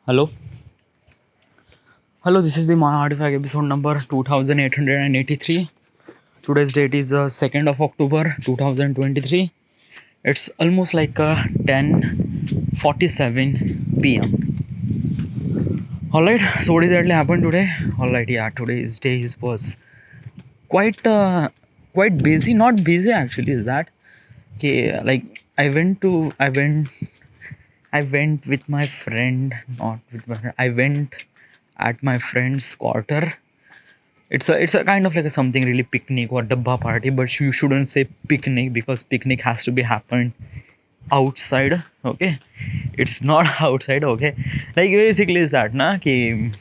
Hello, hello. This is the My Artifact episode number 2883. Today's date is 2nd of October 2023. It's almost like 10:47 p.m. All right. So what exactly happened today? All right. Yeah. Today's day was quite quite busy. Not busy actually. Is that okay? Like I went with my friend. Not with my friend. I went at my friend's quarter. It's a kind of like a something really picnic or dabba party, but you shouldn't say picnic because picnic has to be happened outside. Okay, it's not outside. Okay, like basically is that ना कि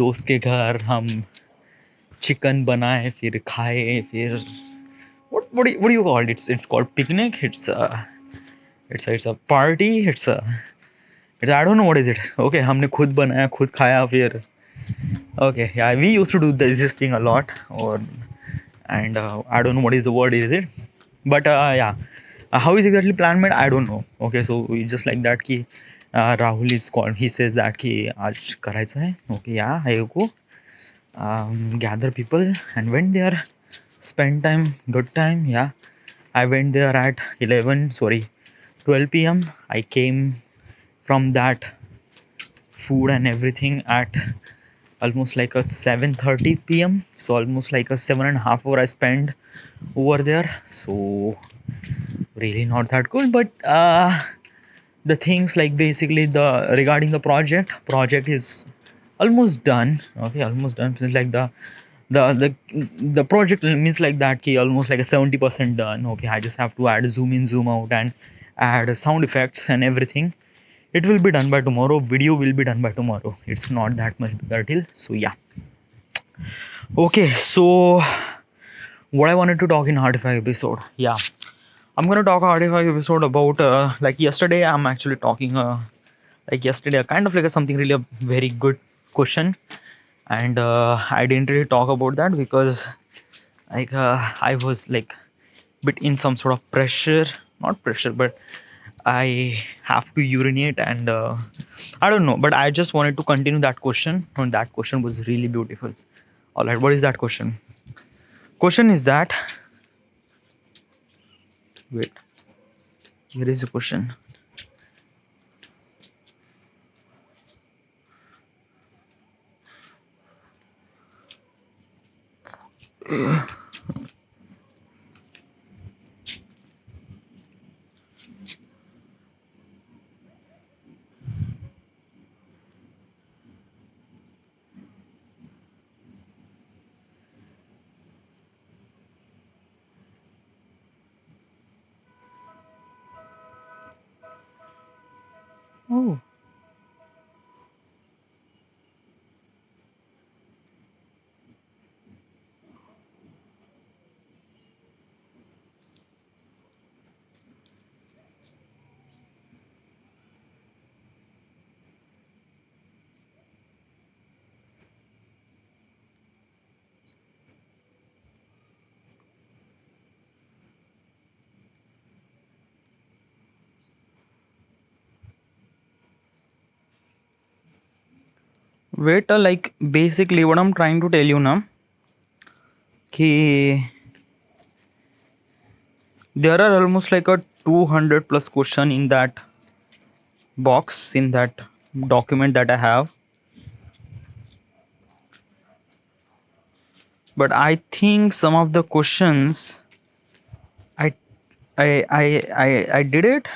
दोस्त के घर हम chicken बनाए फिर खाए फिर what do you call it? It's called picnic. It's a party. It's I don't know what is it. Okay, हमने खुद बनाया खुद खाया फिर okay, yeah, we used to do this thing a lot, or and I don't know what is the word is it, but yeah, how is exactly plan made? I don't know. Okay, so we just like that कि Rahul is called. He says that कि आज करायचं है. Okay, yeah, I go gather people and went there, spend time, good time. Yeah, I went there at 12 p.m. I came from that food and everything at almost like a 7:30 p.m. So almost like a 7.5 hour I spent over there. So really not that good, but the things like basically the regarding the project is almost done. Okay, almost done. It's like the the the project means like that key almost like a 70% done. Okay, I just have to add zoom in, zoom out, and add sound effects and everything. It will be done by tomorrow. Video will be done by tomorrow. It's not that much bigger deal. So yeah. Okay, so what I wanted to talk in Artifact episode. Yeah, I'm gonna talk Artifact episode about like yesterday. I'm actually talking like yesterday, kind of like something really a very good question, and I didn't really talk about that because like I was like bit in some sort of pressure, not pressure, but I have to urinate and I don't know, but I just wanted to continue that question, and that question was really beautiful. All right, what is that question? Question is that wait, here is the question. Oh, wait, like basically what I'm trying to tell you now, कि there are almost like a 200 plus question in that box in that document that I have, but I think some of the questions I I did it.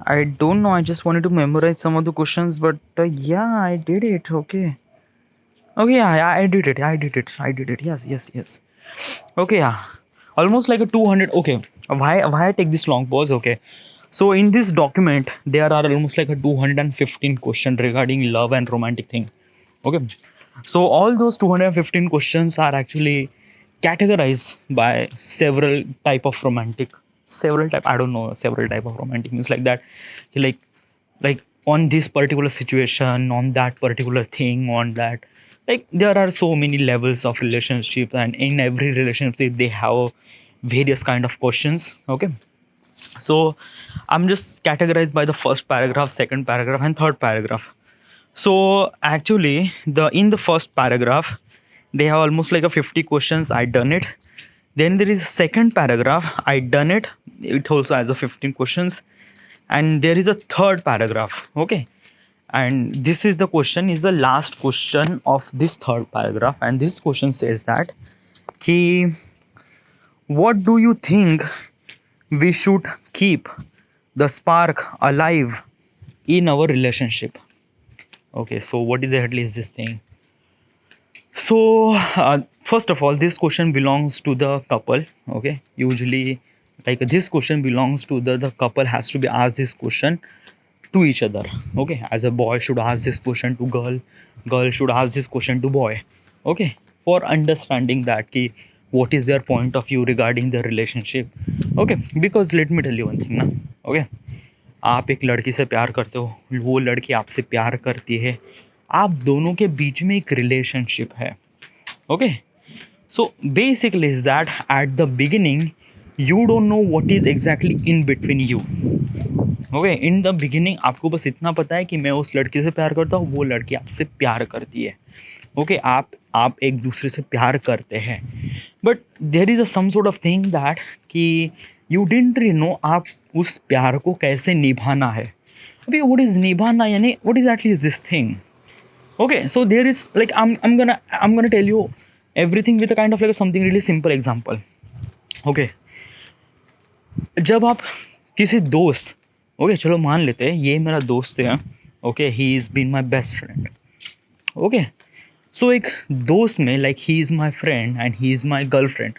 I don't know. I just wanted to memorize some of the questions, but yeah, I did it. Okay. Okay, yeah, I did it. I did it. Yes, yes, yes. Okay, yeah. Almost like a 200. Okay. Why I take this long pause? Okay. So in this document, there are almost like a 215 question regarding love and romantic thing. Okay. So all those 215 questions are actually categorized by several type of romantic, several type, I don't know, several type of romantic means like that, like like on this particular situation, on that particular thing, on that, like there are so many levels of relationship, and in every relationship they have various kind of questions. Okay, So I'm just categorized by the first paragraph, second paragraph, and third paragraph. So actually, in the first paragraph, they have almost like a 50 questions. I done it. Then there is a second paragraph. I done it. It also has a 15 questions, and there is a third paragraph. Okay, and this is the question. Is the last question of this third paragraph, and this question says that, "Ki, what do you think we should keep the spark alive in our relationship?" Okay, so what exactly is this thing? So first of all, this question belongs to the couple. Okay, usually, like, this question belongs to the couple has to be asked this question to each other. Okay, as a boy should ask this question to girl, girl should ask this question to boy. Okay, for understanding that ki, what is their point of view regarding the relationship. Okay, because let me tell you one thing ना. Okay, आप एक लड़की से प्यार करते हो, वो लड़की आपसे प्यार करती है, आप दोनों के बीच में एक रिलेशनशिप है. Okay, so basically is that at the beginning you don't know what is exactly in between you. Okay, in the beginning आपको बस इतना पता है कि मैं उस लड़की से प्यार करता हूँ, वो लड़की आपसे प्यार करती है. ओके, आप एक दूसरे से प्यार करते हैं, but there is a some sort of thing that कि यू डिडंट रियली नो आप उस प्यार को कैसे निभाना है. अभी व्हाट इज निभाना, यानी what is actually is this thing. Okay, so there is like I'm gonna tell you everything with a kind of like something really simple example. Okay, जब आप किसी दोस्त, ओके चलो मान लेते हैं ये मेरा दोस्त है. Okay, he is been my best friend. Okay, so एक दोस्त में like he is my friend and he is my girlfriend.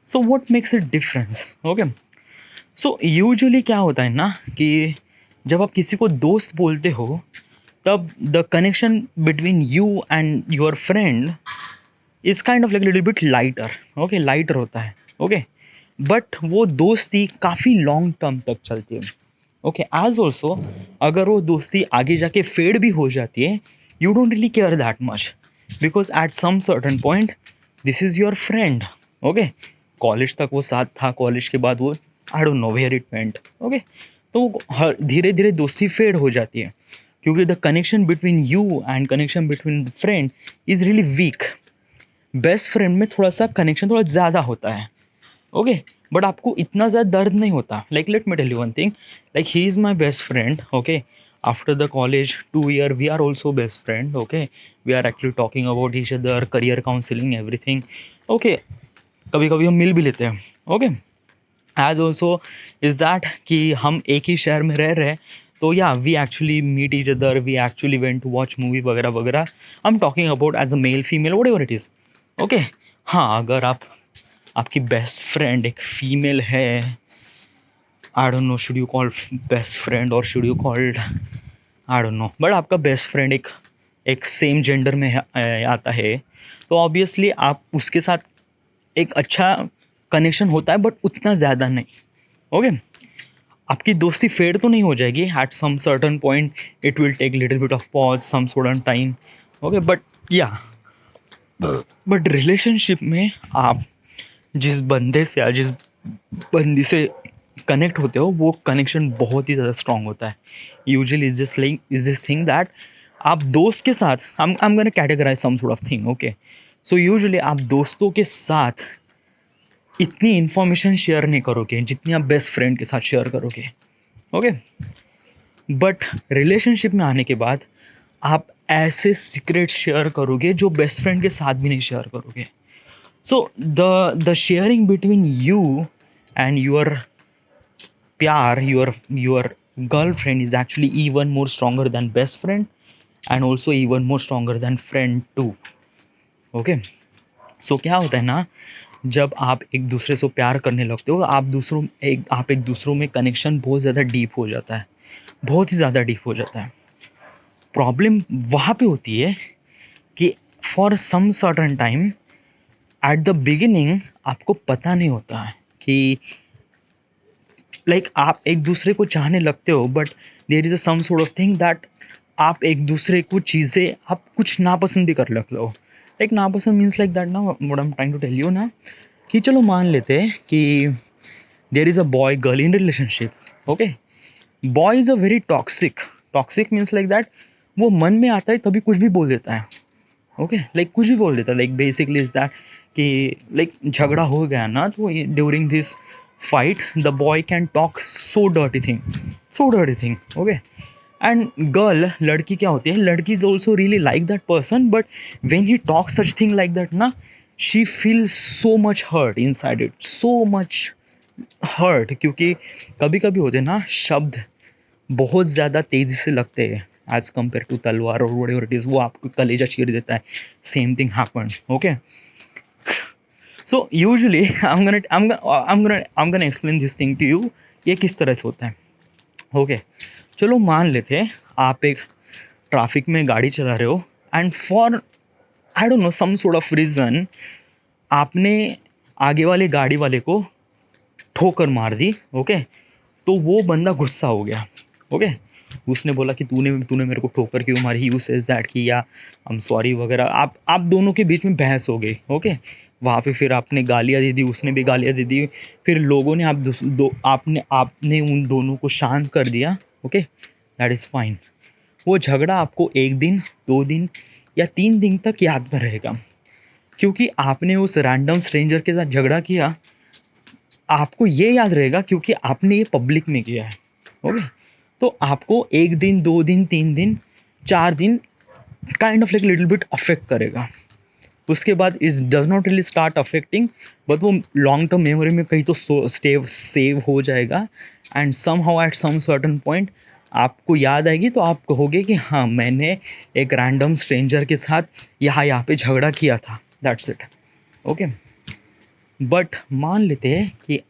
So what makes it difference. Okay, so usually क्या होता है ना कि जब आप किसी को दोस्त बोलते हो, तब the connection between you and your friend is kind of like little bit lighter. Okay, lighter होता है. ओके, बट वो दोस्ती काफ़ी लॉन्ग टर्म तक चलती है. ओके, एज ऑल्सो अगर वो दोस्ती आगे जाके फेड भी हो जाती है, you don't really care that much, because at some certain point this is your friend. Okay, college तक वो साथ था, कॉलेज के बाद वो I don't know where it went. Okay, तो हर धीरे धीरे दोस्ती फेड हो जाती है, क्योंकि the connection between you and connection between the friend is really weak. Best friend में थोड़ा सा कनेक्शन थोड़ा ज़्यादा होता है. ओके, बट आपको इतना ज़्यादा दर्द नहीं होता. Like let me tell you one thing, like he is my best friend. Okay, after the college 2 year we are also best friend. Okay, we are actually talking about each other, career counselling, everything. Okay, कभी कभी हम मिल भी लेते हैं. Okay, as also is that कि हम एक ही शहर में रह रहे हैं, तो या we actually meet each other, we actually went to watch movie वगैरह वगैरह. I am talking about as a male female whatever it is. Okay, हाँ, अगर आपकी बेस्ट फ्रेंड एक फीमेल है, I don't know should you call best friend और should you called I don't know, but आपका best friend एक same gender में आता है, तो ऑब्वियसली आप उसके साथ एक अच्छा कनेक्शन होता है, बट उतना ज़्यादा नहीं. ओके, आपकी दोस्ती फेड तो नहीं हो जाएगी. At some certain point it will take little bit of pause, some certain time. Okay, but या बट रिलेशनशिप में आप जिस बंदे से या जिस बंदी से कनेक्ट होते हो, वो कनेक्शन बहुत ही ज़्यादा स्ट्रांग होता है. Usually is this thing that आप दोस्त के साथ I am gonna categorise some sort of thing. Okay, so usually आप दोस्तों के साथ इतनी इन्फॉर्मेशन शेयर नहीं करोगे जितनी आप बेस्ट फ्रेंड के साथ शेयर करोगे. ओके, बट रिलेशनशिप में आने के बाद आप ऐसे सीक्रेट शेयर करोगे जो बेस्ट फ्रेंड के साथ भी नहीं शेयर करोगे. So the sharing between you and your प्यार, your girlfriend is actually even more stronger than best friend and also even more stronger than friend too. Okay, so क्या होता है ना, जब आप एक दूसरे से प्यार करने लगते हो, आप एक दूसरों में कनेक्शन बहुत ज़्यादा डीप हो जाता है, बहुत ही ज़्यादा डीप हो जाता है. प्रॉब्लम वहाँ पे होती है कि for some certain time at the beginning आपको पता नहीं होता है कि लाइक आप एक दूसरे को चाहने लगते हो, but there is a some sort of thing that आप एक दूसरे को चीज़ें आप कुछ नापसंद भी कर लगते हो. लाइक नापसंद मीन्स लाइक दैट ना, what I am trying to tell you ना, कि चलो मान लेते हैं कि there is a boy girl in relationship. Okay, boy is a very toxic, toxic means like that वो मन में आता है तभी कुछ भी बोल देता है। ओके, लाइक कुछ भी बोल देता है, लाइक बेसिकली इज दैट कि लाइक झगड़ा हो गया ना, तो during this fight the boy can talk so dirty thing, so dirty thing. Okay, and girl, लड़की क्या होती है, लड़की is also really like that person, but when he talk such thing like that ना, she feel so much hurt inside it, so much hurt, क्योंकि कभी कभी होते हैं ना शब्द बहुत ज़्यादा तेज़ी से लगते हैं एज कम्पेयर टू तलवार और वट एवर इट इज़, वो आपको कलेजा चीर देता है। Same thing happen. Okay, so usually I'm gonna explain this thing to you, ये किस तरह से होता है। ओके, चलो मान लेते हैं आप एक ट्रैफिक में गाड़ी चला रहे हो, and for I don't know some sort of reason आपने आगे वाले गाड़ी वाले को ठोकर मार दी। ओके, तो वो बंदा गुस्सा हो गया। ओके, उसने बोला कि तूने तूने मेरे को ठोकर क्यों मारी, यू सेज दैट कि या आई एम सॉरी वगैरह, आप दोनों के बीच में बहस हो गई। ओके, वहाँ पे फिर आपने गालियाँ दे दी, उसने भी गालियाँ दे दी, फिर लोगों ने आपने आपने उन दोनों को शांत कर दिया। Okay, that is fine. वो झगड़ा आपको 1 दिन 2 दिन या 3 दिन तक याद में रहेगा, क्योंकि आपने उस रैंडम स्ट्रेंजर के साथ झगड़ा किया। आपको ये याद रहेगा क्योंकि आपने ये पब्लिक में किया है। ओके, तो आपको 1 दिन 2 दिन 3 दिन 4 दिन kind of like little bit affect करेगा। उसके बाद it does not really start affecting, but वो लॉन्ग टर्म मेमोरी में कहीं तो सेव हो जाएगा, and somehow at some certain point आपको याद आएगी, तो आप कहोगे कि हाँ, मैंने एक रैंडम स्ट्रेंजर के साथ यहाँ पे झगड़ा किया था, दैट्स इट। ओके, बट मान लेते हैं कि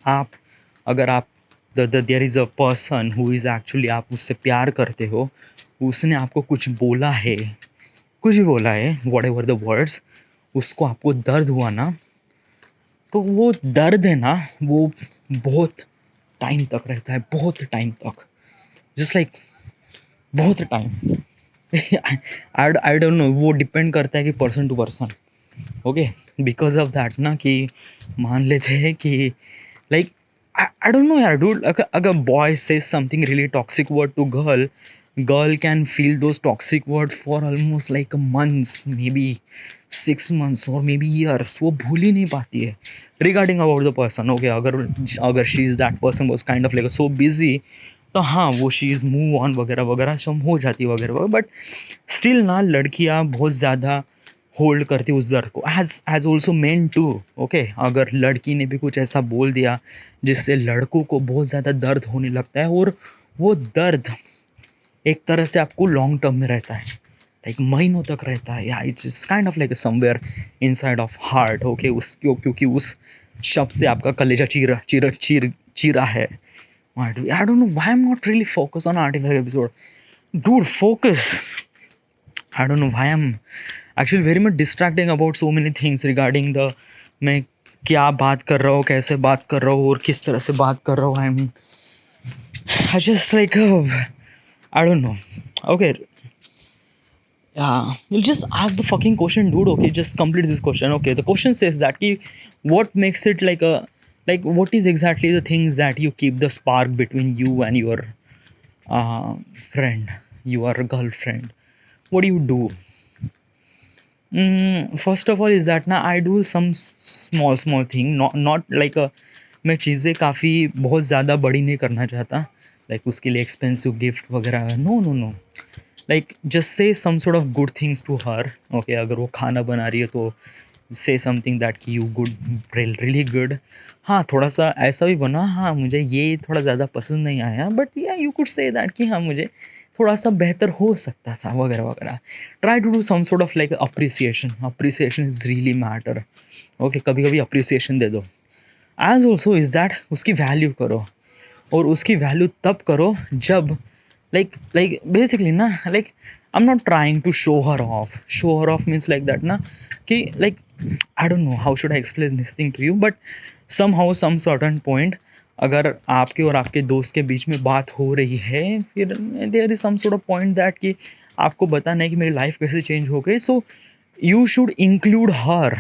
अगर आप there is a person who is actually, आप उससे प्यार करते हो, उसने आपको कुछ बोला है, कुछ भी बोला है, वॉट एवर द वर्ड्स, उसको आपको दर्द हुआ ना, तो वो दर्द है ना, वो बहुत टाइम तक रहता है, बहुत टाइम तक, जस्ट लाइक बहुत टाइम। आई डोंट नो, वो डिपेंड करता है कि person to person. Okay, because of that ना, कि मान लेते हैं कि लाइक I don't know यार dude, अगर boy says something really toxic word to girl can feel those toxic word for almost like a months, maybe 6 months or maybe years, वो भूल ही नहीं पाती है regarding about the person। okay, अगर she is that person was kind of like so busy, तो हाँ, वो she is move on वगैरह वगैरह सब हो जाती है वगैरह वगैरह, बट स्टिल ना लड़कियाँ बहुत ज़्यादा होल्ड करती उस दर्द को, as also men too. Okay, अगर लड़की ने भी कुछ ऐसा बोल दिया जिससे लड़कों को बहुत ज़्यादा दर्द होने लगता है, और वो दर्द एक तरह से आपको लॉन्ग टर्म में रहता है, लाइक महीनों तक रहता है, या it's kind of like somewhere inside of heart. Okay, उसको क्योंकि उस शब्द से आपका कलेजा चीरा है। I don't know why I'm not really focused on artificial episode. Dude, focus. I don't know why I'm actually very much distracting about so many things regarding the मैं क्या बात कर रहा हूँ, कैसे बात कर रहा हूँ, और किस तरह से बात कर रहा हूँ। I just like I don't know. Okay, you'll just ask the fucking question, dude. Okay, just complete this question. Okay, the question says that what makes it like what is exactly the things that you keep the spark between you and your friend, your girlfriend? What do you do? First of all is that ना I do some small thing, not like मैं चीज़ें काफ़ी बहुत ज़्यादा बड़ी नहीं करना चाहता, लाइक उसके लिए एक्सपेंसिव गिफ्ट वगैरह, no, like just say some sort of good things to her. Okay, अगर वो खाना बना रही है तो से समथिंग दैट कि यू गुड, रियली गुड। हाँ, थोड़ा सा ऐसा भी बना, हाँ मुझे ये थोड़ा ज़्यादा पसंद नहीं आया, बट या यू कुड से दैट कि हाँ मुझे थोड़ा सा बेहतर हो सकता था वगैरह वगैरह। Try to do some sort of like appreciation is really matter. Okay, कभी कभी अप्रिसिएशन दे दो। एज ऑल्सो इज़ दैट उसकी वैल्यू करो, और उसकी वैल्यू तब करो जब like basically ना, like I'm not trying to show her off means like that ना, कि like I don't know how should I explain this thing to you, but somehow some certain point अगर आपके और आपके दोस्त के बीच में बात हो रही है, फिर there is some sort of point that कि आपको बताना है कि मेरी लाइफ कैसे चेंज हो गई, सो यू शुड इंक्लूड हर।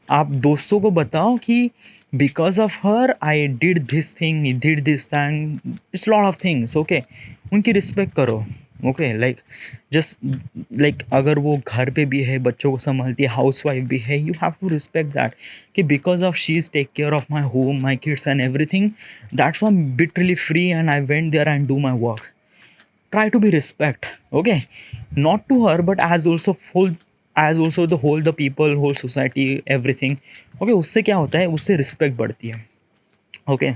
आप दोस्तों को बताओ कि because of her I did this thing, I did this thing, it's lot of things. Okay, उनकी रिस्पेक्ट करो. ओके, लाइक जस्ट लाइक अगर वो घर पे भी है, बच्चों को संभालती है, हाउस वाइफ भी है, you have to respect that कि because of she is take care of my home, my kids and everything, that's why I am bitterly free and I went there and do my work. Try to be respect. Okay, not to her but as also whole, as also the whole, the people, whole society, everything. Okay, उससे क्या होता है, उससे respect बढ़ती है. Okay,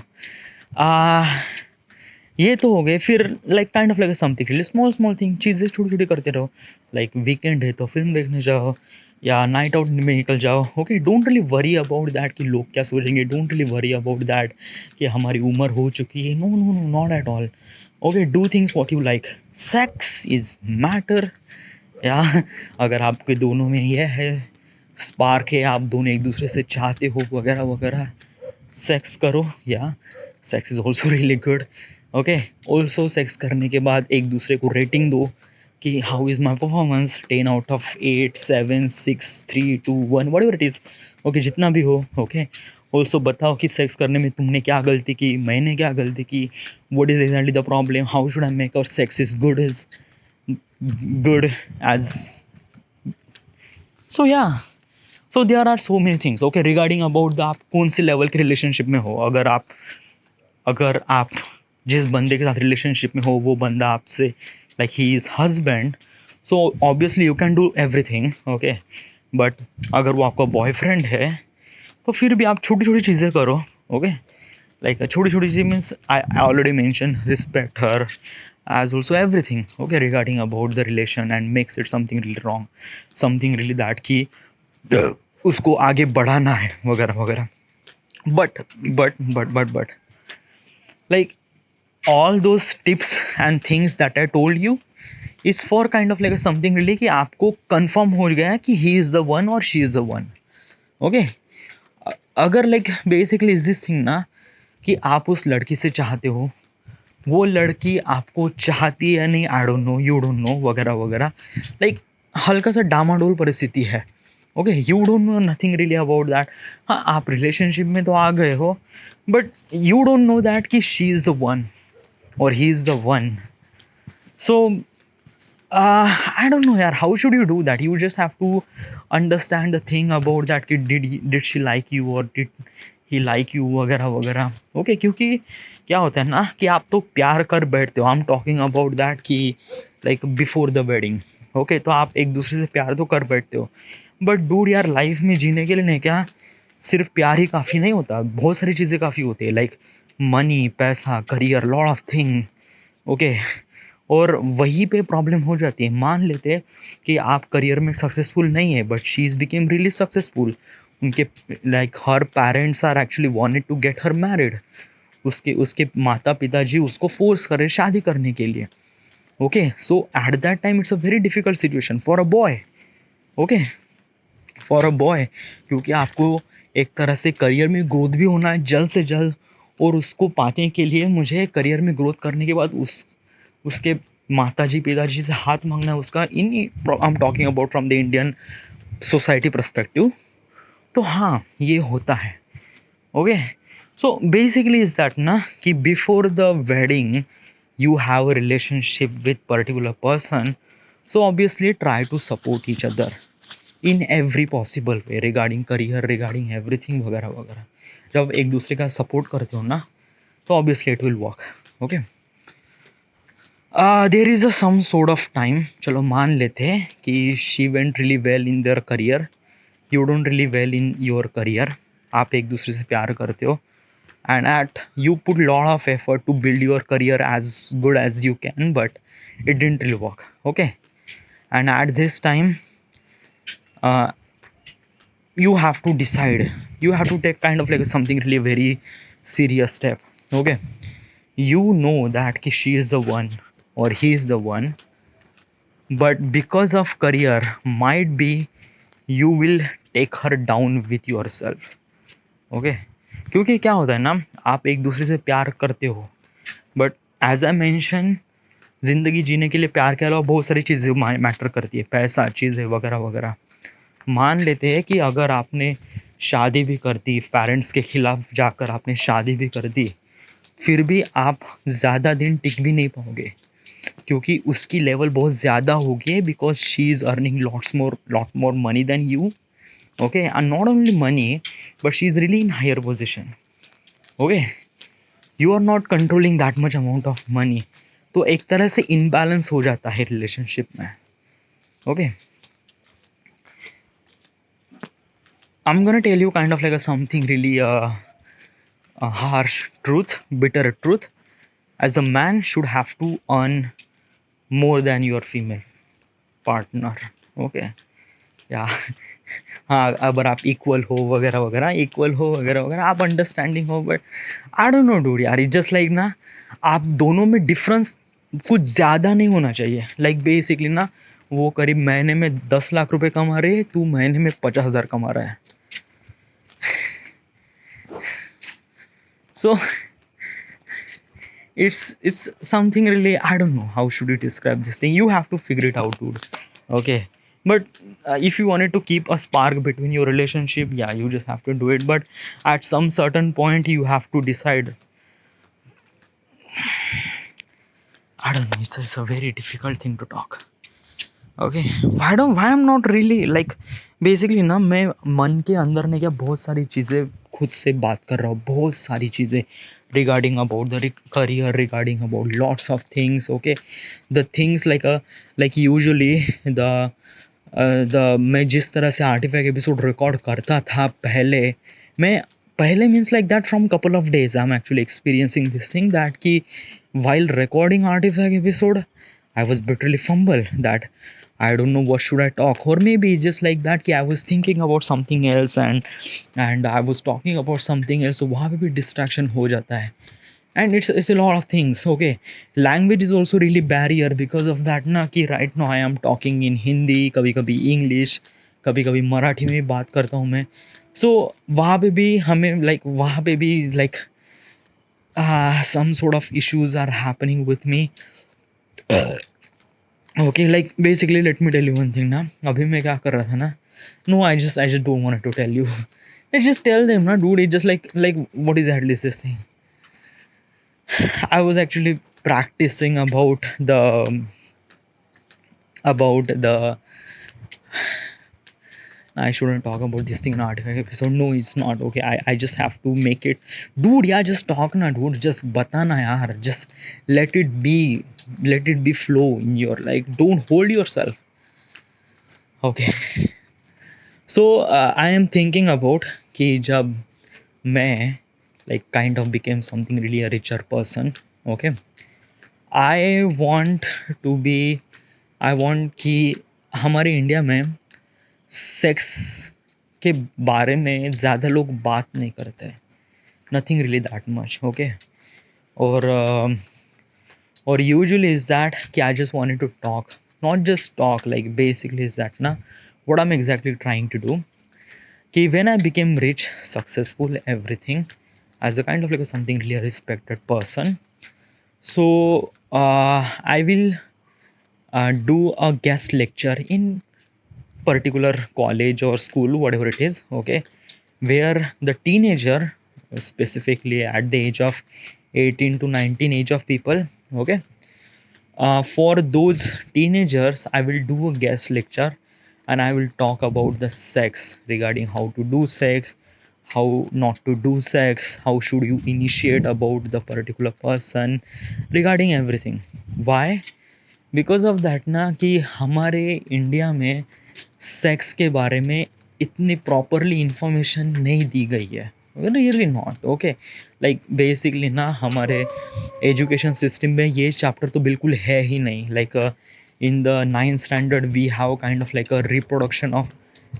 ये तो हो गए. फिर like kind of like something really small small thing, चीज़ें छोटी छोटी करते रहो. लाइक वीकेंड है तो फिल्म देखने जाओ या नाइट आउट में निकल जाओ. Okay, don't really worry about that कि लोग क्या सोचेंगे. Don't really worry about that कि हमारी उम्र हो चुकी है. No no no, not at all. Okay, do things what you like. Sex is matter. या अगर आपके दोनों में यह है स्पार्क है, आप दोनों एक दूसरे से चाहते हो वगैरह वगैरह, सेक्स करो. या sex is also really good. Okay, also sex करने के बाद एक दूसरे को रेटिंग दो कि how is my performance, 10 out of 8, 7, 6, 3, 2, 1, what ever it is. Okay, जितना भी हो. ओके, ऑल्सो बताओ कि सेक्स करने में तुमने क्या गलती की, मैंने क्या गलती की, what is exactly the problem, how should I make our sex is good as. So yeah, so there are so many things. Okay, regarding about the आप कौन से लेवल के रिलेशनशिप में हो. अगर आप जिस बंदे के साथ रिलेशनशिप में हो वो बंदा आपसे like he is husband, so obviously you can do everything. Okay, but अगर वो आपका बॉयफ्रेंड है तो फिर भी आप छोटी छोटी चीज़ें करो. ओके, लाइक छोटी छोटी चीज़ means I already mention respect her as also everything. Okay, regarding about the relation and makes it something really wrong, something really that कि उसको आगे बढ़ाना है वगैरह वगैरह. But like all those tips and things that I told you is for kind of like something really कि आपको confirm हो गया है कि he is the one or she is the one. Okay, अगर like basically is this thing ना कि आप उस लड़की से चाहते हो, वो लड़की आपको चाहती है नहीं, I don't know, you don't know वगैरह वगैरह, लाइक हल्का सा डामाडोल परिस्थिति है. Okay, you don't know nothing really about that. हाँ, आप रिलेशनशिप में तो आ गए हो but you don't know that कि शी इज़ द वन और he is the one. So I don't know यार, how should you do that. You just have to understand the thing about that कि did she like you और did he like you वगैरह वगैरह. Okay, क्योंकि क्या होता है ना कि आप तो प्यार कर बैठते हो. I am talking about that कि like before the wedding. Okay, तो आप एक दूसरे से प्यार तो कर बैठते हो बट डूड यार, लाइफ में जीने के लिए नहीं क्या सिर्फ प्यार ही काफ़ी नहीं होता, बहुत सारी चीज़ें काफ़ी होती है. लाइक मनी, पैसा, career, lot of thing. Okay, और वहीं पे प्रॉब्लम हो जाती है. मान लेते हैं कि आप करियर में सक्सेसफुल नहीं है but she is became really successful. उनके like her parents are actually wanted to get her married. उसके माता पिताजी उसको फोर्स कर रहे शादी करने के लिए. Okay, so eight that time it's a very difficult situation for a boy. Okay, for a boy, क्योंकि आपको एक तरह से करियर में ग्रोथ भी होना है जल्द से जल्द, और उसको पाने के लिए मुझे करियर में ग्रोथ करने के बाद उसके माताजी पिताजी से हाथ मांगना है उसका. इन I am talking about from the Indian society perspective. तो हाँ, ये होता है. Okay, so basically is that na कि before the wedding you have a relationship with particular person, so obviously try to support each other in every possible way regarding career, regarding everything वगैरह वगैरह. जब एक दूसरे का support करते हो ना तो obviously it will work. Okay, there is a some sort of time, चलो मान लेते हैं कि she went really well in their career, you don't really well in your career. आप एक दूसरे से प्यार करते हो and at you put lot of effort to build your career as good as you can but it didn't really work. Okay, and at this time you have to decide, you have to take kind of like something really very serious step. Okay, you know that ki she is the one or he is the one but because of career might be you will take her down with yourself. Okay, क्योंकि क्या होता है ना, आप एक दूसरे से प्यार करते हो बट एज आई मेंशन ज़िंदगी जीने के लिए प्यार के अलावा बहुत सारी चीज़ें मैटर करती है, पैसा, चीज़ें वगैरह वगैरह. मान लेते हैं कि अगर आपने शादी भी कर दी, पेरेंट्स के खिलाफ जाकर आपने शादी भी कर दी, फिर भी आप ज़्यादा दिन टिक भी नहीं पाओगे, क्योंकि उसकी लेवल बहुत ज़्यादा होगी है, because she is earning lot more money than you. Okay, and not only money, but she is really in higher position. Okay, you are not controlling that much amount of money. तो एक तरह से imbalance हो जाता है relationship में. Okay, I'm gonna tell you kind of like a something really a harsh truth, bitter truth. As a man should have to earn more than your female partner. Okay, या हाँ, अगर आप equal हो वगैरह वगैरह, equal हो वगैरह वगैरह, आप अंडरस्टैंडिंग हो, but I don't no dude यार, जस्ट लाइक ना, आप दोनों में डिफरेंस कुछ ज़्यादा नहीं होना चाहिए. लाइक बेसिकली ना, वो करीब महीने में 10 लाख रुपए कमा रहे है, तू महीने में 50,000 कमा रहा है. So it's something really, I don't know how should you describe this thing. You have to figure it out, dude. Okay, but if you wanted to keep a spark between your relationship, yeah, you just have to do it. But at some certain point you have to decide. I don't know, it's a very difficult thing to talk. Okay, why I'm not really like, basically ना, मैं मन के अंदर ने क्या बहुत सारी चीज़ें खुद से बात कर रहा हूँ, बहुत सारी चीज़ें regarding about the career, regarding about lots of things. Okay, the things like usually the मैं जिस तरह से आर्टिफैक्ट एपिसोड रिकॉर्ड करता था पहले means like that from couple of days I am actually experiencing this thing that कि while recording artifact episode I was bitterly fumble that I don't know what should I talk, or maybe just like that कि I was thinking about something else and I was talking about something else, so वहाँ पे भी distraction हो जाता है. And it's a lot of things. Okay, language is also really barrier because of that ना, कि right now I am talking in Hindi, कभी कभी English, कभी कभी मराठी में बात करता हूँ मैं. So वहाँ पे भी हमें वहाँ पे भी some sort of issues are happening with me. Okay, like basically let me tell you one thing ना, अभी मैं क्या कर रहा था ना, no, I just don't want to tell you. I just tell them ना, dude, it's just like what is at least this thing. I was actually practicing about the I shouldn't talk about this thing in artifact episode. No, it's not. Okay, I just have to make it. Dude, yeah, just talk na, dude. Just bata na, yaar. Just let it be. Let it be flow in your, like, don't hold yourself. Okay. So, I am thinking about कि जब मैं like kind of became something really a richer person. Okay. I want कि हमारे India में sex के बारे में ज़्यादा लोग बात नहीं करते हैं. Nothing really that much. Okay, और यूजुअली इज़ दैट कि I just wanted to talk, not just talk, like basically is that ना, what I am exactly trying to do कि when I became rich, successful, everything, as a kind of like something really respected person, so I will do a guest lecture in particular college or school, whatever it is. Okay, where the teenager, specifically at the age of 18 to 19 age of people, okay, for those teenagers I will do a guest lecture and I will talk about the sex, regarding how to do sex, how not to do sex, how should you initiate about the particular person, regarding everything. Why? Because of that ना, कि हमारे India में sex के बारे में इतनी properly information नहीं दी गई है. Really not. Okay, like basically ना, हमारे एजुकेशन सिस्टम में ये चैप्टर तो बिल्कुल है ही नहीं. Like in the 9th standard we have kind of like a reproduction of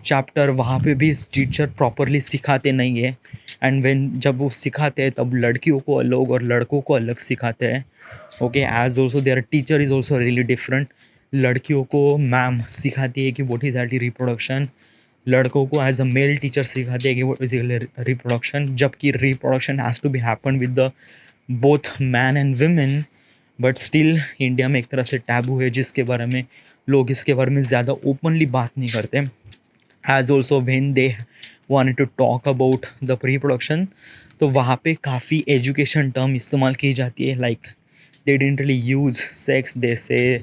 chapter. वहाँ पे भी टीचर प्रॉपरली सिखाते नहीं है. एंड व्हेन जब वो सिखाते हैं तब लड़कियों को अलग और लड़कों को अलग सिखाते हैं. Okay, as also their teacher is also really different. लड़कियों को मैम सिखाती है कि व्हाट इज़ एक्चुअली रिप्रोडक्शन, लड़कों को एज अ मेल टीचर सिखाती है कि व्हाट इज रिप्रोडक्शन, जबकि reproduction has to be happen with the both man and women. But still India में एक तरह से टैबू है, जिसके बारे में लोग इसके बारे में ज़्यादा ओपनली बात नहीं करते. As also when they wanted to talk about the reproduction, तो वहाँ पे काफ़ी एजुकेशन टर्म इस्तेमाल की जाती है. Like they didn't really use sex. They say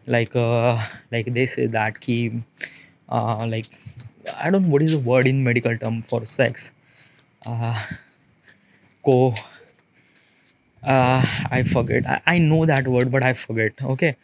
like they say that ki like I don't know what is the word in medical term for sex. uh, co I forget. I know that word but I forget. Okay,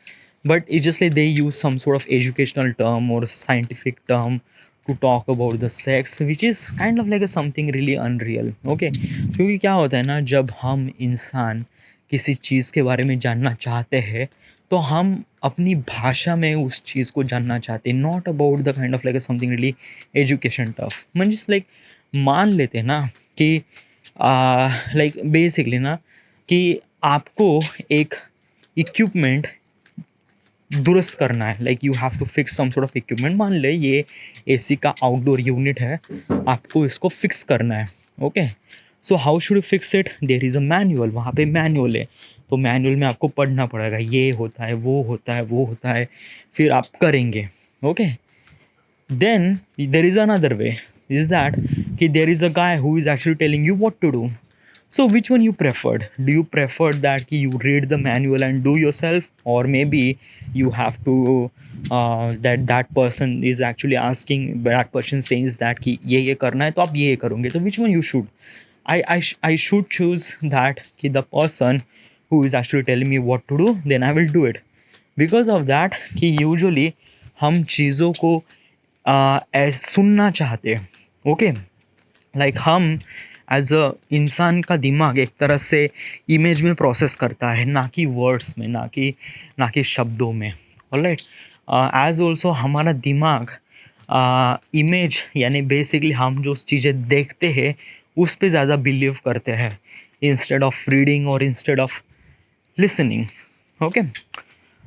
but it's just like they use some sort of educational term or scientific term to talk about the sex, which is kind of like a something really unreal. Okay, क्योंकि क्या होता है ना, जब हम इंसान किसी चीज़ के बारे में जानना चाहते हैं तो हम अपनी भाषा में उस चीज़ को जानना चाहते हैं, not about the kind of like something really education tough. म्हणजे लाइक मान लेते हैं ना कि लाइक बेसिकली ना कि आपको एक इक्विपमेंट दुरुस्त करना है. Like you have to fix some sort of equipment. मान ले ये एसी का आउटडोर यूनिट है, आपको इसको फिक्स करना है. Okay, so how should you fix it? There is a manual. वहाँ पे मैनुअल है, तो मैनुअल में आपको पढ़ना पड़ेगा, ये होता है, वो होता है, वो होता है, फिर आप करेंगे. Okay, then there is another way is that कि there is a guy who is actually telling you what to do. So which one you preferred? Do you prefer that ki you read the manual and do yourself, or maybe you have to that person is actually asking, that person says that कि ये करना है तो आप ये करोगे, तो which one you should? I should choose that कि the person who is actually telling me what to do, then I will do it. Because of that कि usually हम चीज़ों को सुनना चाहते हैं. ओके, लाइक हम एज अ इंसान का दिमाग एक तरह से इमेज में प्रोसेस करता है, ना कि वर्ड्स में, ना कि शब्दों में. ऑलराइट, एज ऑल्सो हमारा दिमाग इमेज यानी बेसिकली हम जो चीज़ें देखते हैं उस पे ज़्यादा बिलीव करते हैं इंस्टेड ऑफ रीडिंग और इंस्टेड ऑफ लिसनिंग. ओके,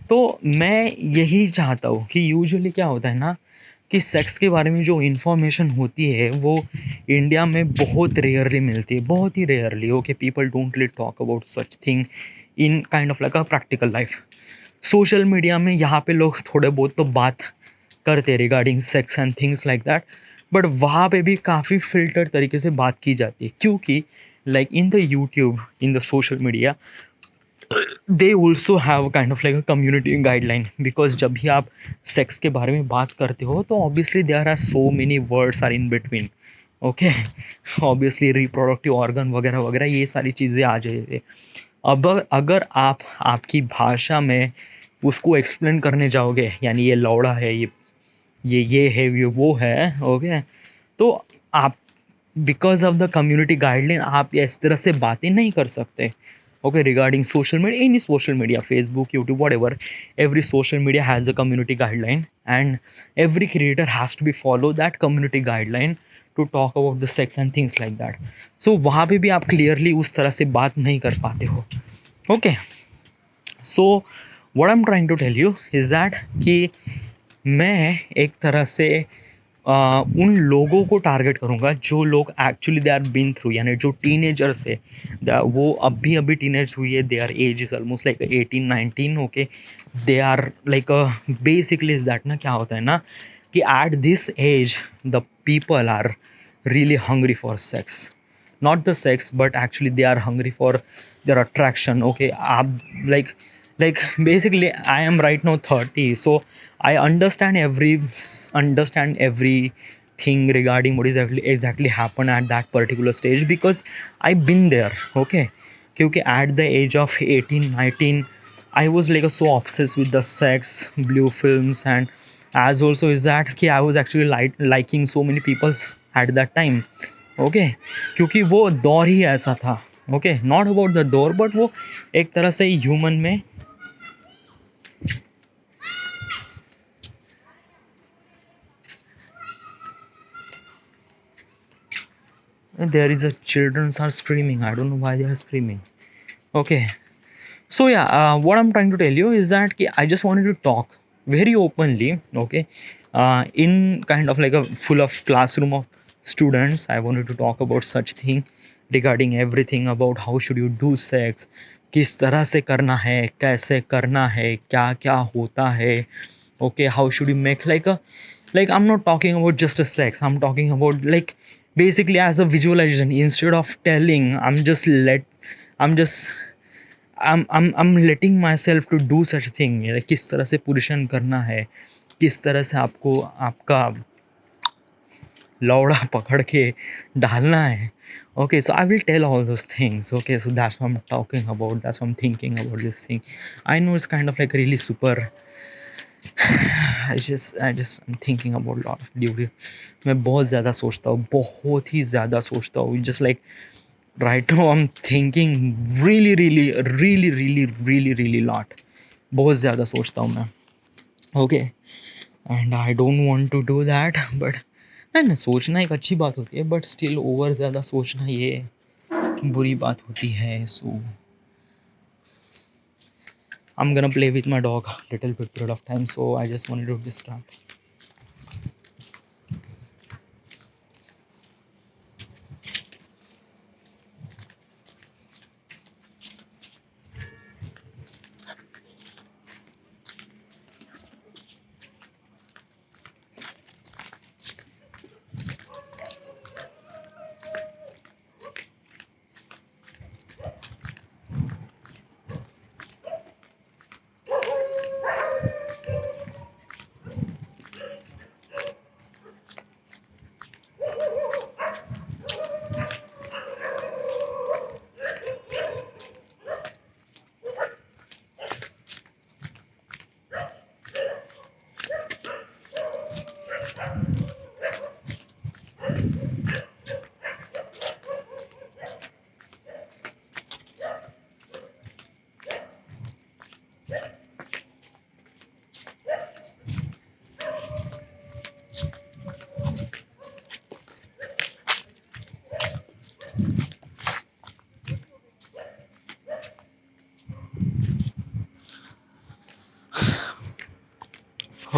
तो मैं यही चाहता हूँ कि यूजुअली क्या होता है ना कि सेक्स के बारे में जो इन्फॉर्मेशन होती है वो इंडिया में बहुत रेयरली मिलती है, बहुत ही rarely. Okay, people don't really talk about such thing in kind of like a practical life. Social media में यहाँ पे लोग थोड़े बहुत तो बात करते regarding sex and things like that, but वहाँ पे भी काफ़ी फिल्टर तरीके से बात की जाती है, क्योंकि like in the YouTube, in the social media, they also have kind of like a community guideline. Because जब भी आप सेक्स के बारे में बात करते हो तो obviously there are so many words are in between. Okay, obviously reproductive organ वगैरह वगैरह ये सारी चीज़ें आ जाती. अब अगर आप आपकी भाषा में उसको एक्सप्लेन करने जाओगे, यानी ये लौड़ा है, ये है, ये वो है. ओके, तो आप because of the community guideline आप इस तरह से बातें नहीं कर सकते. Okay, regarding social media, any social media, Facebook, YouTube, whatever, every social media has a community guideline, and every creator has to be follow that community guideline to talk about the sex and things like that. So वहाँ पे भी आप clearly उस तरह से बात नहीं कर पाते हो. Okay, so what I'm trying to tell you is that कि मैं एक तरह से उन लोगों को टारगेट करूँगा जो लोग actually they are been through, यानी जो टीनेजर्स है, वो अभी टीनेज हुई है, they are age is almost like 18-19. Okay, they are like basically is that ना, क्या होता है ना कि at this age the people are really hungry for sex, not the sex but actually they are hungry for their attraction. Okay, आप like basically I am right now 30, so I understand everything regarding what is exactly happened at that particular stage, because I've been there. Okay, क्योंकि at the age of 18-19 I was like so obsessed with the sex, blue films, and as also is that कि I was actually liking so many people at that time. Okay, क्योंकि वो दौर ही ऐसा था. Okay, not about the दौर but वो एक तरह से ह्यूमन में there is a children are screaming. I don't know why they are screaming. Okay, so yeah, what I'm trying to tell you is that I just wanted to talk very openly. Okay, in kind of like a full of classroom of students, I wanted to talk about such thing regarding everything about how should you do sex, किस तरह से करना है, कैसे करना है, क्या क्या होता है. Okay, how should you make like I'm not talking about just a sex, I'm talking about like basically as a visualization. Instead of telling, I'm just I'm letting myself to do such thing. किस तरह से position करना है, किस तरह से आपको आपका लौड़ा पकड़ के डालना है. Okay, so I will tell all those things. Okay, so that's what I'm talking about, that's what I'm thinking about this thing. I know it's kind of like really super. I just I'm thinking about a lot of duty. मैं बहुत ज़्यादा सोचता हूँ, बहुत ही ज़्यादा सोचता हूँ. Just like right now I'm thinking really lot. बहुत ज़्यादा सोचता हूँ मैं. Okay, and I don't want to do that, but नहीं, सोचना एक अच्छी बात होती है, बट स्टिल ओवर ज़्यादा सोचना ये बुरी बात होती है. सो I'm gonna play with my dog little bit period of time, so I just wanted to just start.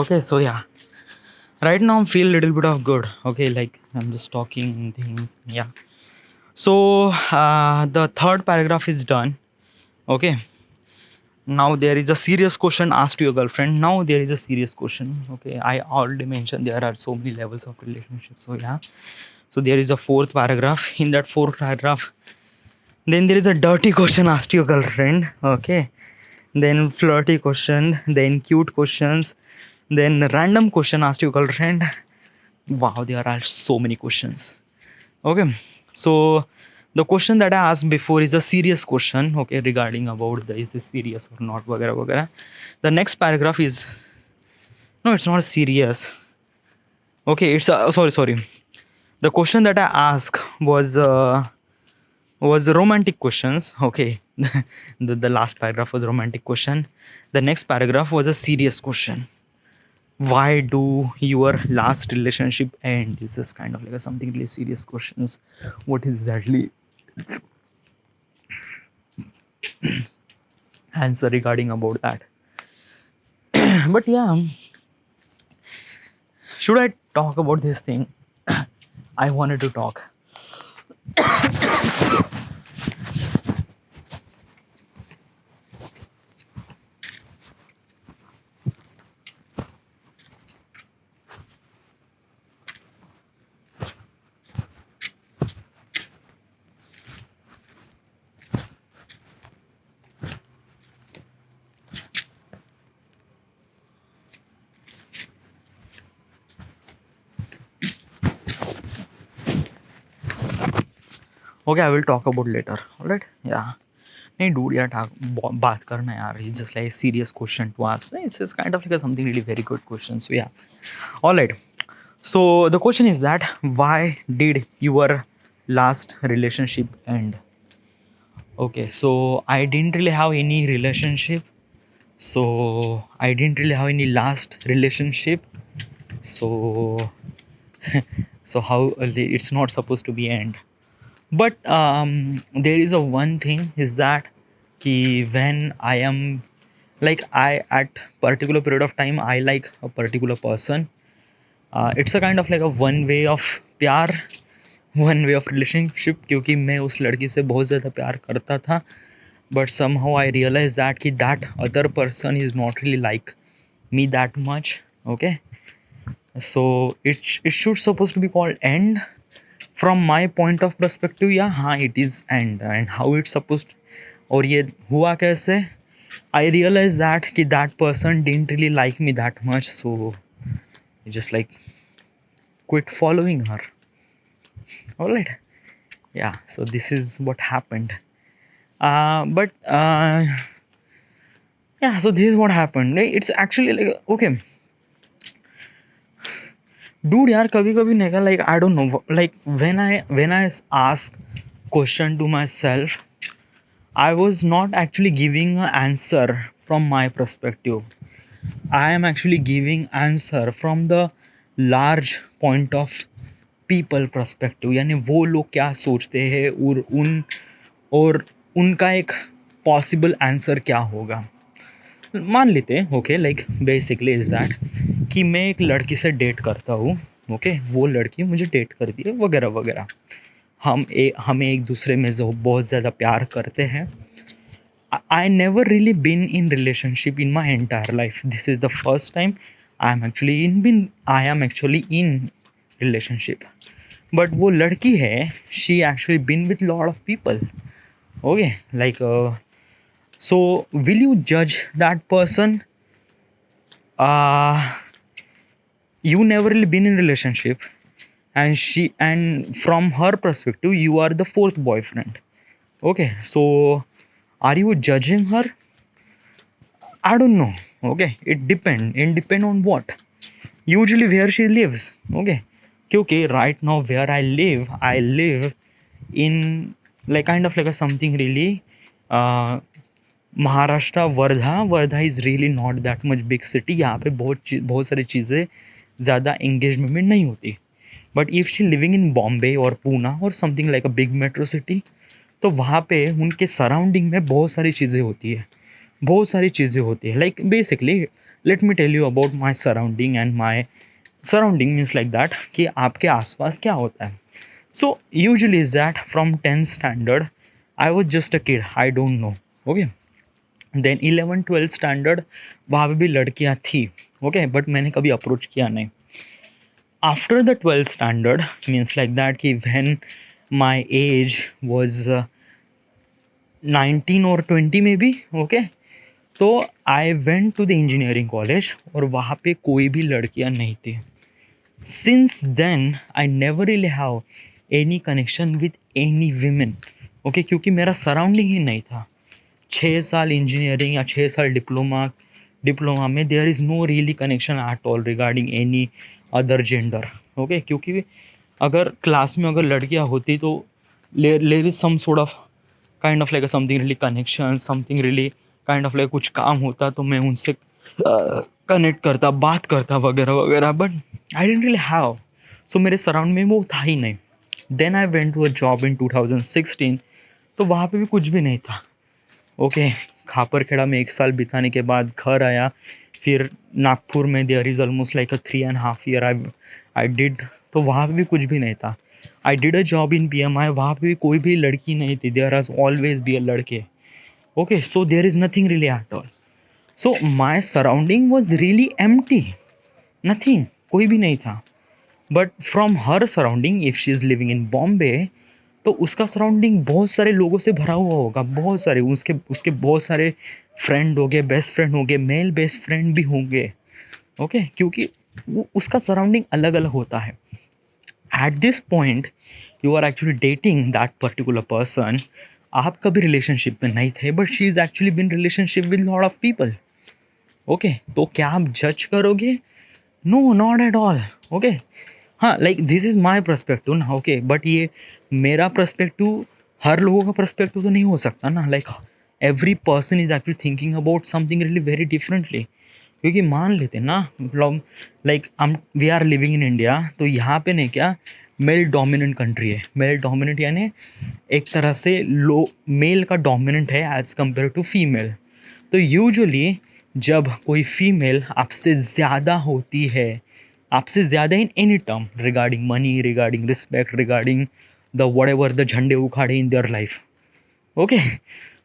Okay, so yeah, right now I'm feel a little bit of good. Okay, like I'm just talking things. Yeah, so the third paragraph is done. Okay, now there is a serious question asked to your girlfriend. Now there is a serious question. Okay, I already mentioned there are so many levels of relationships. So yeah, so there is a fourth paragraph. In that fourth paragraph, then there is a dirty question asked to your girlfriend. Okay, then flirty question, then cute questions, then random question asked your girlfriend. Wow, there are so many questions. Okay, so the question that I asked before is a serious question. Okay, regarding about the is this serious or not, वगैरह वगैरह. The next paragraph is no, it's not serious. Okay, it's sorry. The question that I asked was romantic questions. Okay, the last paragraph was romantic question. The next paragraph was a serious question. Why do your last relationship end? This is kind of like something really serious questions. What is exactly answer regarding about that? But yeah, should I talk about this thing? I wanted to talk. Okay, I will talk about later. Alright? Yeah. नहीं dude यार बात करना यार. It's just like a serious question to ask. It's just kind of like something really very good question. So yeah. Alright. So the question is that why did your last relationship end? Okay, so I didn't really have any relationship. So I didn't really have any last relationship. So so how it's not supposed to be end. But there is a one thing is that कि when I am like I at particular period of time I like a particular person. It's a kind of like a one way of प्यार, one way of relationship, क्योंकि मैं उस लड़की से बहुत ज़्यादा प्यार करता था. But somehow I realized that कि that other person is not really like me that much. Okay, so it should supposed to be called end from my point of perspective, या हाँ it is and how it's suppose. और ये हुआ कैसे? आई realise that कि that person didn't really like me that much, so just like quit following her. All right. Yeah, so this is what happened. But yeah, so this is what happened. It's actually like, okay, dude, यार कभी कभी नहीं, like I don't know, like when I ask question to myself, I was not actually giving an answer from my perspective. I am actually giving answer from the large point of people perspective, यानी वो लोग क्या सोचते हैं और उनका एक possible answer क्या होगा। मान लेते हैं, okay, like basically is that कि मैं एक लड़की से डेट करता हूँ, ओके, वो लड़की मुझे डेट करती है वगैरह वगैरह, हमें एक दूसरे में जो बहुत ज़्यादा प्यार करते हैं। I never really been in relationship in my entire life. This is the first time I am actually in relationship. But वो लड़की है, she actually been with lot of people. Okay, like so will you judge that person? You never really been in relationship, and from her perspective, you are the fourth boyfriend. Okay, so are you judging her? I don't know. Okay, it depend on what. Usually where she lives. Okay, क्योंकि right now where I live in like kind of like a something really Maharashtra, Wardha is really not that much big city. यहाँ पे बहुत सारी चीज़ें ज़्यादा engagement में नहीं होती। But if she living in Bombay और पूना और something like a big metro city, तो वहाँ पे उनके सराउंडिंग में बहुत सारी चीज़ें होती है, like basically let me tell you about my surrounding and my surrounding means like that कि आपके आसपास क्या होता है। So usually is that from 10th standard I was just a kid, I don't know, okay. Then 11th-12th standard वहाँ पे भी लड़कियाँ थी, ओके, बट मैंने कभी अप्रोच किया नहीं। After the 12th standard means like that कि व्हेन माई एज वॉज 19 और 20 में भी, ओके, तो I went to the engineering college और वहाँ पे कोई भी लड़कियाँ नहीं थी। Since then I never really have any connection with any women, okay, क्योंकि मेरा सराउंडिंग ही नहीं था। 6 साल इंजीनियरिंग या 6 साल डिप्लोमा में there is no really connection at all regarding any other gender, okay, क्योंकि अगर क्लास में अगर लड़कियाँ होती तो there is some sort of kind of like something really connection, something really kind of like कुछ काम होता तो मैं उनसे कनेक्ट करता, बात करता वगैरह वगैरह, but I didn't really have. So मेरे सराउंड में वो था ही नहीं। Then I went to a job in 2016, तो वहाँ पे भी कुछ भी नहीं था, ओके। खापरखेड़ा में 1 साल बिताने के बाद घर आया, फिर नागपुर में there is almost like a 3.5 year I did, तो वहाँ पे भी कुछ भी नहीं था। I did a job in PMI, वहाँ पे भी कोई भी लड़की नहीं थी, there are always be a लड़के, okay. So there is nothing really at all. So my surrounding was really empty, nothing, कोई भी नहीं था। But from her surrounding, if she is living in Bombay, तो उसका सराउंडिंग बहुत सारे लोगों से भरा हुआ होगा, बहुत सारे उसके बहुत सारे फ्रेंड हो गए, बेस्ट फ्रेंड हो गए, मेल बेस्ट फ्रेंड भी होंगे, ओके, क्योंकि वो उसका सराउंडिंग अलग अलग होता है। At this point you are actually dating that particular person, आप कभी रिलेशनशिप में नहीं थे, but she is actually been relationship with lot of people, okay. तो क्या आप जज करोगे? No, not at all, okay. हाँ, like this is my perspective ना, ओके, बट ये मेरा पर्सपेक्टिव हर लोगों का पर्सपेक्टिव तो नहीं हो सकता ना। Like every person is actually thinking about something really very differently. क्योंकि मान लेते ना, like we are living in India, तो यहाँ पे नहीं क्या मेल डोमिनेंट कंट्री है। मेल डोमिनेंट यानी एक तरह से मेल का डोमिनेंट है एज कम्पेयर टू फीमेल। तो यूजुअली जब कोई फीमेल आपसे ज़्यादा होती है, आपसे ज़्यादा in any term, regarding money, regarding respect, regarding the whatever the झंडे उखाड़े in their life, okay.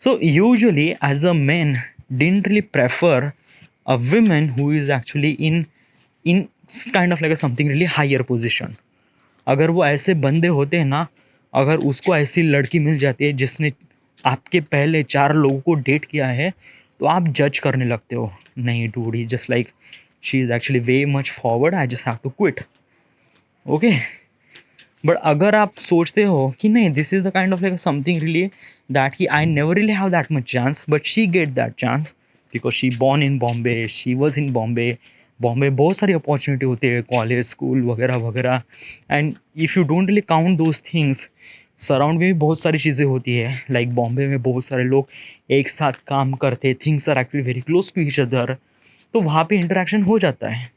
So usually as a man didn't really prefer a woman who is actually in kind of like a something really higher position, अगर वो ऐसे बंदे होते हैं ना, अगर उसको ऐसी लड़की मिल जाती है जिसने आपके पहले 4 लोगों को डेट किया है, तो आप जज करने लगते हो, नहीं डूड ही just like she is actually way much forward, I just have to quit. Okay, but अगर आप सोचते हो कि नहीं this is the kind of like something really that कि I never really have that much chance but she get that chance because she born in Bombay, she was in Bombay. Bombay बहुत सारी opportunity होती है, कॉलेज स्कूल वगैरह वगैरह, and if you don't really count those things, surround में भी बहुत सारी चीज़ें होती है। लाइक बॉम्बे में बहुत सारे लोग एक साथ काम करते, things are actually very close to each other, तो वहाँ पे इंटरेक्शन हो जाता है।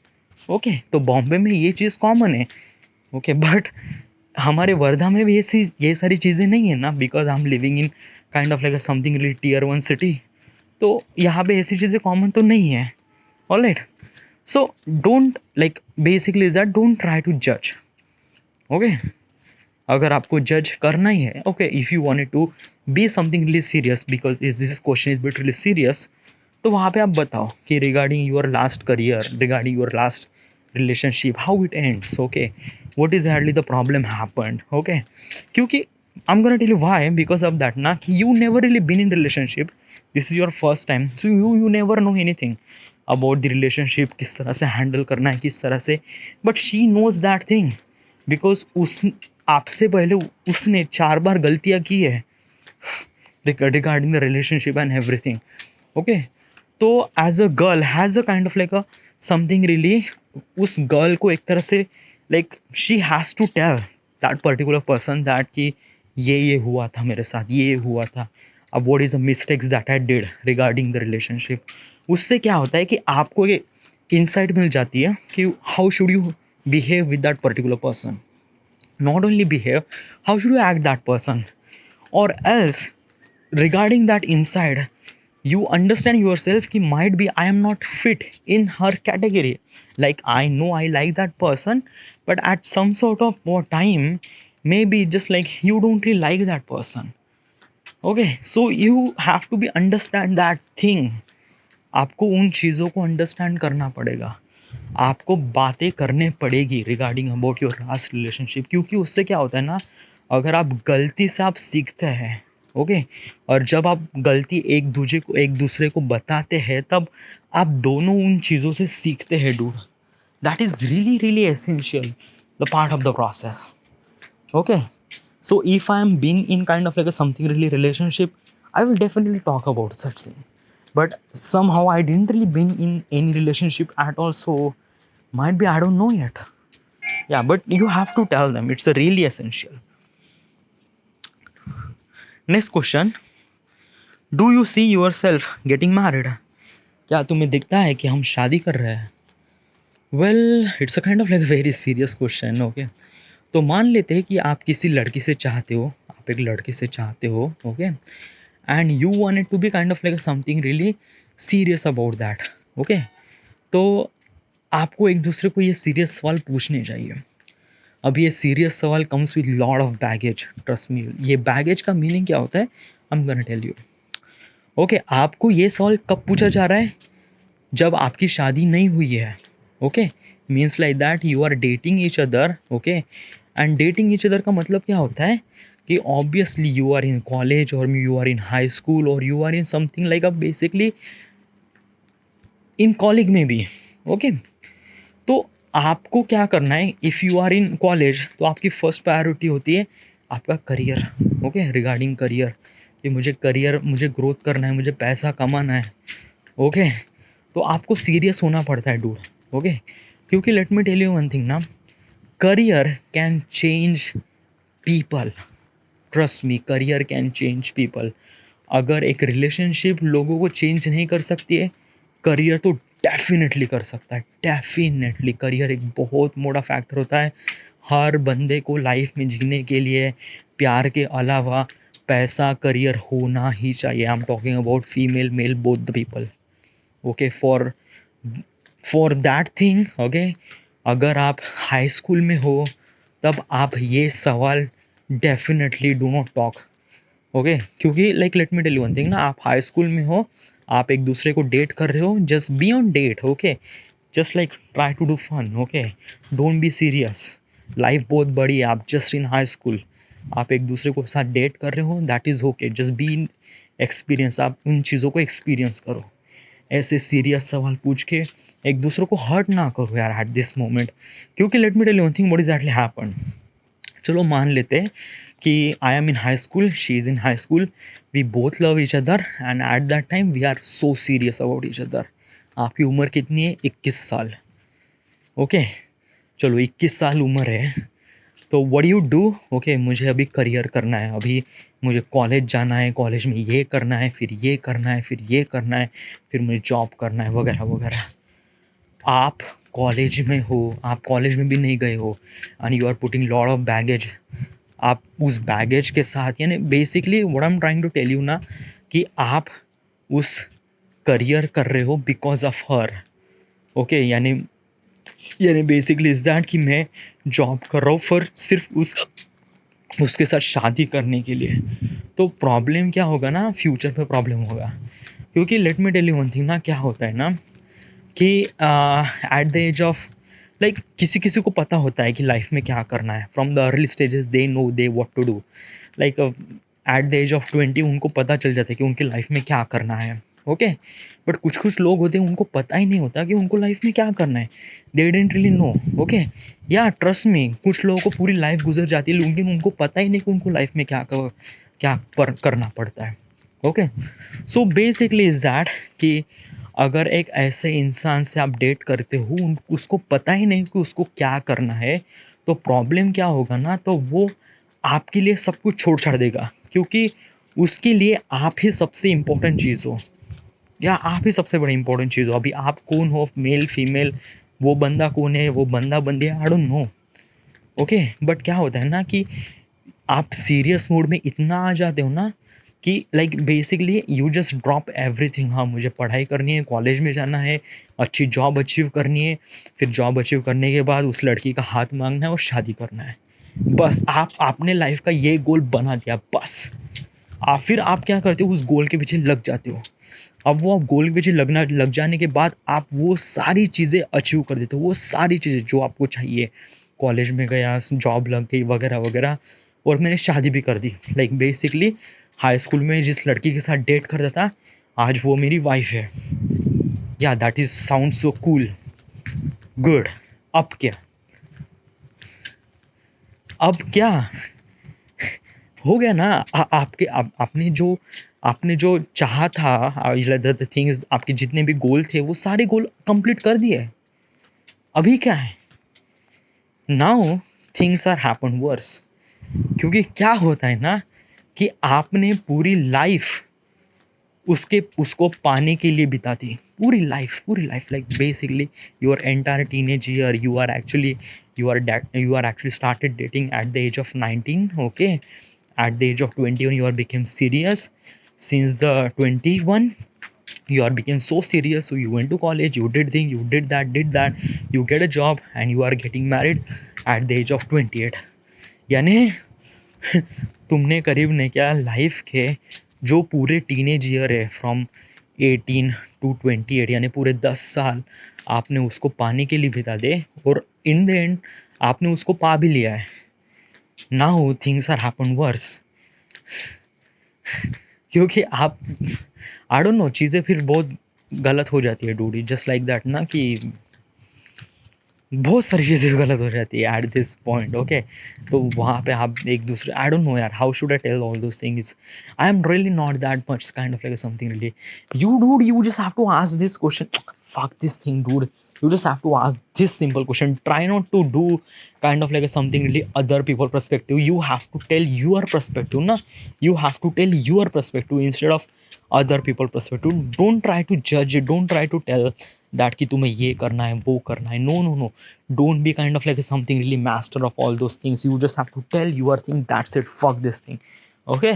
ओके, तो बॉम्बे में ये चीज़ कॉमन है। ओके, बट हमारे वर्धा में भी ये सारी चीज़ें नहीं है ना, because I am living in kind of like something tier 1 city, तो यहाँ पे ऐसी चीज़ें कॉमन तो नहीं है। Alright, so don't like basically is that don't try to जज। ओके, अगर आपको जज करना ही है, okay, if you wanted to be something really serious because is this question is bit really serious, तो वहाँ पे आप बताओ कि regarding your last career, regarding your last relationship, how it ends, okay, what is hardly the problem happened, okay, क्योंकि I'm gonna tell you why, because of that ना कि you never really been in relationship, this is your first time, so you never know anything about the relationship, किस तरह से handle करना है, किस तरह से, but she knows that thing because उस आपसे पहले उसने 4 बार गलतियाँ की है regarding the relationship and everything, okay, तो as a girl has a kind of like a something really, उस गर्ल को एक तरह से like she has to tell that particular person that कि ये हुआ था मेरे साथ, ये हुआ था, अब what is the mistakes that I did regarding the relationship. उससे क्या होता है कि आपको ये इंसाइट मिल जाती है कि how should you behave with that particular person, not only behave, how should you act that person, or else regarding that inside you understand yourself ki might be I am not fit in her category, like I know I like that person, but at some sort of more time maybe just like you don't really like that person, okay, so you have to be understand that thing, आपको उन चीज़ों को understand करना पड़ेगा, आपको बातें करने पड़ेगी regarding about your last relationship, क्योंकि उससे क्या होता है ना, अगर आप गलती से आप सीखते हैं, ओके, और जब आप गलती एक दूसरे को बताते हैं तब आप दोनों उन चीज़ों से सीखते हैं dude, that is really really essential the part of the process. Okay, so if I am being in kind of like a something really relationship, I will definitely talk about such thing, but somehow I didn't really been in any relationship at all, so might be I don't know yet. Yeah, but you have to tell them, it's a really essential. Next question, do you see yourself getting married? क्या तुम्हें दिखता है कि हम शादी कर रहे हैं? Well it's a kind of like very serious question. Okay, तो मान लेते हैं कि आप किसी लड़की से चाहते हो, आप एक लड़की से चाहते हो, okay, and you wanted to be kind of like something really serious about that, okay, तो आपको एक दूसरे को ये सीरियस सवाल पूछने चाहिए। अब ये सीरियस सवाल comes with lot of baggage, trust me. ये बैगेज का मीनिंग क्या होता है, I am gonna tell you. Okay, आपको ये सवाल कब पूछा जा रहा है, जब आपकी शादी नहीं हुई है, okay, means like that you are dating each other, okay, and dating each other का मतलब क्या होता है कि obviously you are in college और you are in high school और you are in something like a basically in college में भी, ओके, तो आपको क्या करना है, if you are in college तो आपकी फर्स्ट प्रायोरिटी होती है आपका करियर, ओके, रिगार्डिंग करियर, कि मुझे ग्रोथ करना है, मुझे पैसा कमाना है, ओके, तो आपको सीरियस होना पड़ता है डूड, ओके, क्योंकि let me tell you one thing ना, career can change people, trust me, career can change people. अगर एक रिलेशनशिप लोगों को चेंज नहीं कर सकती है, करियर तो डेफिनेटली कर सकता है, डेफिनेटली। करियर एक बहुत बड़ा फैक्टर होता है हर बंदे को लाइफ में जीने के लिए, प्यार के अलावा पैसा, करियर होना ही चाहिए। आई am talking about female male both the people, okay, for that thing, okay, अगर आप हाई स्कूल में हो तब आप ये सवाल definitely do not talk, okay, क्योंकि like let me tell you one thing ना, आप हाई स्कूल में हो, आप एक दूसरे को डेट कर रहे हो, just be on date, okay, just like try to do fun, okay, don't be serious, life बहुत बड़ी है, आप जस्ट इन हाई स्कूल, आप एक दूसरे को साथ डेट कर रहे हो, that is okay, just be in experience, आप उन चीज़ों को एक्सपीरियंस करो। ऐसे सीरियस सवाल पूछ के एक दूसरे को हर्ट ना करो यार एट दिस मोमेंट, क्योंकि let me tell you one thing, what exactly happen. चलो मान लेते हैं कि I am in high school, she is in high school, we both love each other and at that time we are so serious about each other. आपकी उम्र कितनी है? 21 साल। ओके, चलो 21 साल उम्र है, तो व्हाट यू डू, ओके मुझे अभी करियर करना है, अभी मुझे कॉलेज जाना है, कॉलेज में ये करना है, फिर ये करना है, फिर ये करना है, फिर मुझे जॉब करना है, वगैरह वगैरह। आप कॉलेज में हो, आप कॉलेज में भी नहीं गए हो, and you are putting lot of baggage. आप उस बैगेज के साथ, यानी basically what I am trying to tell you ना, कि आप उस करियर कर रहे हो बिकॉज ऑफ हर। ओके, यानी यानी बेसिकली इज दैट कि मैं जॉब कर रहा हूँ फॉर सिर्फ उसके साथ शादी करने के लिए। तो प्रॉब्लम क्या होगा ना, फ्यूचर पे प्रॉब्लम होगा, क्योंकि let me tell you one thing ना, क्या होता है ना कि at the age of, like किसी किसी को पता होता है कि लाइफ में क्या करना है, from the early stages they know they what to do, like at the age of 20 उनको पता चल जाता है कि उनकी लाइफ में क्या करना है। ओके, बट कुछ कुछ लोग होते हैं उनको पता ही नहीं होता कि उनको लाइफ में क्या करना है, they didn't really know. Okay, या ट्रस्ट मी, कुछ लोगों को पूरी लाइफ गुजर जाती है लेकिन उनको पता ही नहीं कि उनको लाइफ में करना पड़ता है। Okay, so basically is that कि अगर एक ऐसे इंसान से आप डेट करते हो, उसको पता ही नहीं कि उसको क्या करना है, तो प्रॉब्लम क्या होगा ना, तो वो आपके लिए सब कुछ छोड़ छाड़ देगा, क्योंकि उसके लिए आप ही सबसे इम्पोर्टेंट चीज़ हो, या आप ही सबसे बड़ी इम्पोर्टेंट चीज़ हो। अभी आप कौन हो, मेल फीमेल, वो बंदा कौन है, वो बंदा बंदी है, I don't know. Okay, but क्या होता है ना कि आप सीरियस मूड में इतना आ जाते हो ना कि like basically you just drop everything. हाँ, मुझे पढ़ाई करनी है, कॉलेज में जाना है, अच्छी जॉब अचीव करनी है, फिर जॉब अचीव करने के बाद उस लड़की का हाथ मांगना है और शादी करना है। बस आप आपने लाइफ का ये गोल बना दिया, बस। फिर आप क्या करते हो, उस गोल के पीछे लग जाते हो। अब वो गोल के पीछे लग जाने के बाद आप वो सारी चीज़ें अचीव कर देते हो, वो सारी चीज़ें जो आपको चाहिए। कॉलेज में गया, जॉब लग गई, वगैरह वगैरह, और मैंने शादी भी कर दी। लाइक बेसिकली हाई स्कूल में जिस लड़की के साथ डेट करता था, आज वो मेरी वाइफ है। या that is sound so cool, good. अब क्या, अब क्या हो गया ना, आपने जो चाहा था, द थिंग्स, आपके जितने भी गोल थे वो सारे गोल कंप्लीट कर दिए। अभी क्या है, now things are happen worse. क्योंकि क्या होता है ना कि आपने पूरी लाइफ उसको पाने के लिए बिता दी, पूरी life, like basically your entire teenage year, you are actually started dating at the age of 19. Okay, at the age of 21 you are became serious. Since the 21 you are became so serious, so you went to college, you did thing, you did that, you get a job and you are getting married at the age of 28। यानी तुमने करीब ने क्या, life के जो पूरे teenage year है, from 18 to 28, यानी पूरे 10 साल आपने उसको पाने के लिए बिता दे, और इन द एंड आपने उसको पा भी लिया है। Now things are happen worse, क्योंकि आप, आई डोंट नो, चीज़ें फिर बहुत गलत हो जाती है डूडी, जस्ट लाइक दैट ना, कि बहुत सारी चीज़ें गलत हो जाती है एट दिस पॉइंट। ओके, तो वहाँ पे आप एक दूसरे, आई डोंट नो यार, how should I tell all those things. I am really not that much kind of like something really, you just have to ask this question, fuck this thing dude, you just have to ask this simple question, try not to do kind of like a something really other people perspective, you have to tell your perspective na, you have to tell your perspective instead of other people perspective। don't try to judge it, don't try to tell that कि तुम्हें ये करना है, वो करना है, no no no, don't be kind of like something really master of all those things, you just have to tell your thing, that's it, fuck this thing। okay,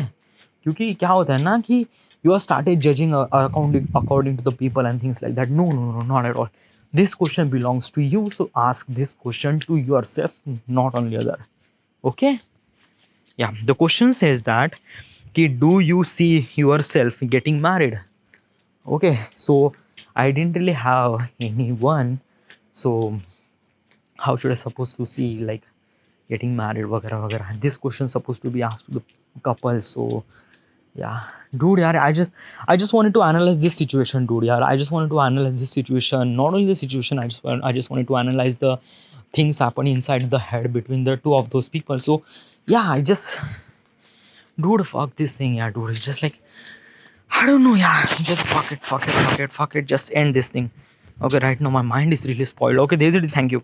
क्योंकि क्या होता है ना कि you are started judging according to the people and things like that, no no no, not at all। this question belongs to you, so ask this question to yourself, not only other। okay, yeah, the question says that कि do you see yourself getting married। okay, so I didn't really have anyone, so how should I supposed to see, like getting married, वगैरह वगैरह. This question supposed to be asked to the couple. So yeah, dude, yeah, I just wanted to analyze this situation, dude. Yeah, I just wanted to analyze this situation. Not only the situation, I just wanted to analyze the things happening inside the head between the two of those people. So yeah, dude, fuck this thing, yeah, dude. It's just like, I don't know, yeah. Just fuck it, fuck it, fuck it, fuck it. Just end this thing. Okay, right now my mind is really spoiled. Okay, there's it. Thank you.